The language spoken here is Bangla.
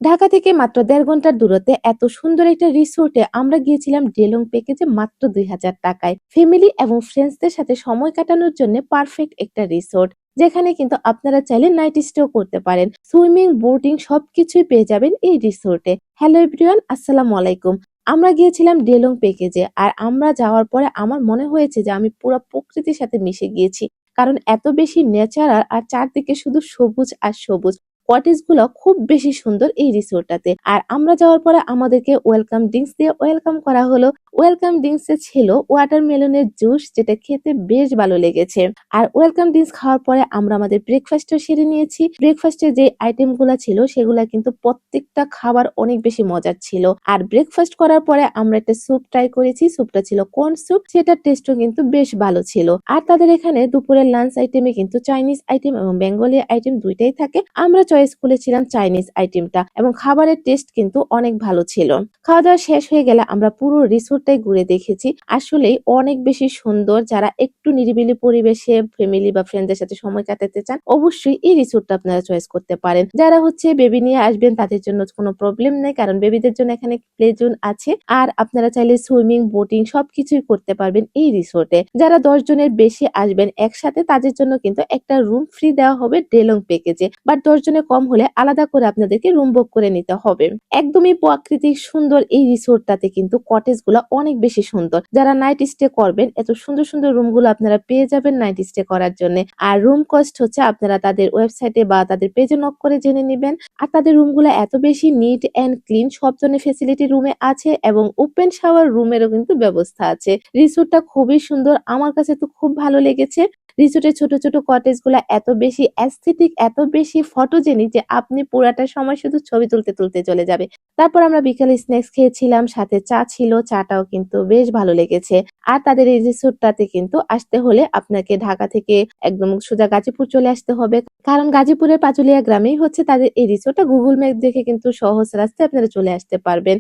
ঢাকা থেকে মাত্র ১.৫ ঘন্টার দূরত্বে এত সুন্দর একটা রিসোর্টে আমরা গিয়েছিলাম ডেলং প্যাকেজে মাত্র ২,০০০ টাকায়। ফ্যামিলি এবং ফ্রেন্ডসদের সাথে সময় কাটানোর জন্য পারফেক্ট একটা রিসোর্ট। যেখানে কিন্তু আপনারা চাইলে নাইট স্টেও করতে পারেন। সুইমিং, বোটিং সবকিছুই পেয়ে যাবেন এই রিসোর্টে। হ্যালো এভরিওয়ান, আসসালামু আলাইকুম। আমরা গিয়েছিলাম ডেলং প্যাকেজে। আর আমরা যাওয়ার পরে আমার মনে হয়েছে যে আমি পুরা প্রকৃতির সাথে মিশে গিয়েছি। কারণ এত বেশি ন্যাচারাল আর চারদিকে শুধু সবুজ আর সবুজ। কটেজ গুলো খুব বেশি সুন্দর এই রিসোর্টটাতে। আর আমরা যাওয়ার পরে আমাদেরকে ওয়েলকাম ড্রিঙ্কস দিয়ে ওয়েলকাম করা হলো। ওয়েলকাম ড্রিঙ্কস এ ছিল ওয়াটারমেলনের জুস, যেটা খেতে বেশ ভালো লেগেছে। আর ওয়েলকাম ড্রিঙ্কস খাওয়ার পরে আমরা আমাদের ব্রেকফাস্টও সেরে নিয়েছি। ব্রেকফাস্টে যে আইটেম গুলা ছিল সেগুলা কিন্তু প্রত্যেকটা খাবার অনেক বেশি মজার ছিল। আর ব্রেকফাস্ট করার পরে আমরা একটা স্যুপ ট্রাই করেছি। স্যুপটা ছিল কর্ন স্যুপ, সেটার টেস্টও কিন্তু বেশ ভালো ছিল। আর তাদের এখানে দুপুরের লাঞ্চ আইটেমে কিন্তু চাইনিজ আইটেম এবং বেঙ্গলি আইটেম দুইটাই থাকে। আমরা চয়েস করেছিলাম চাইনিজ আইটেমটা এবং খাবারের টেস্ট কিন্তু অনেক ভালো ছিল। খাওয়া দাওয়া শেষ হয়ে গেলে আমরা পুরো রিসোর্টটাই ঘুরে দেখেছি। আসলেই অনেক বেশি সুন্দর। যারা একটু নিরিবিলি পরিবেশে ফ্যামিলি বা ফ্রেন্ডদের সাথে সময় কাটাতে চান, অবশ্যই এই রিসোর্টটা আপনারা চয়েস করতে পারেন। যারা বেবি নিয়ে আসবেন তাদের জন্য কোনো প্রবলেম নেই, কারণ বেবিদের জন্য এখানে প্লে জোন আছে। আর আপনারা চাইলে সুইমিং, বোটিং সবকিছুই করতে পারবেন এই রিসোর্টে। যারা ১০ জনের বেশি আসবেন একসাথে তাদের জন্য কিন্তু একটা রুম ফ্রি দেওয়া হবে ডেলং প্যাকেজে। বাট ১০ জনের কম হলে আলাদা করে আপনাদেরকে রুম বুক করে নিতে হবে। একদমই প্রাকৃতিক সুন্দর এই রিসোর্টটাতে কিন্তু কটেজ গুলা অনেক বেশি সুন্দর। যারা নাইট স্টে করবেন, এত সুন্দর সুন্দর রুম গুলো আপনারা পেয়ে যাবেন নাইট স্টে করার জন্য। আর রুম কস্ট হচ্ছে আপনারা তাদের ওয়েবসাইটে বা তাদের পেজে নক করে জেনে নিবেন। আর তাদের রুম গুলো এত বেশি নিট এন্ড ক্লিন, সব ধরনের ফেসিলিটি রুমে আছে এবং ওপেন শাওয়ার রুমেরও কিন্তু ব্যবস্থা আছে। রিসোর্টটা খুবই সুন্দর, আমার কাছে তো খুব ভালো লেগেছে। রিসোর্টের ছোট ছোট কটেজ গুলা এত বেশি অ্যাস্থেটিক, এত বেশি ফটোজেনিক যে আপনি পুরাটা সময় শুধু ছবি তুলতে তুলতে চলে যাবে। তারপর আমরা বিকালে স্ন্যাক্স খেয়েছিলাম, সাথে চা ছিল, চাটাও কিন্তু বেশ ভালো লেগেছে। আর তাদের এই রিসোর্টটাতে কিন্তু আসতে হলে আপনাকে ঢাকা থেকে একদম সোজা গাজীপুর চলে আসতে হবে। কারণ গাজীপুরের পাচুলিয়া গ্রামেই হচ্ছে তাদের এই রিসোর্টটা। গুগল ম্যাপ দেখে কিন্তু সহজ রাস্তায় আপনারা চলে আসতে পারবেন।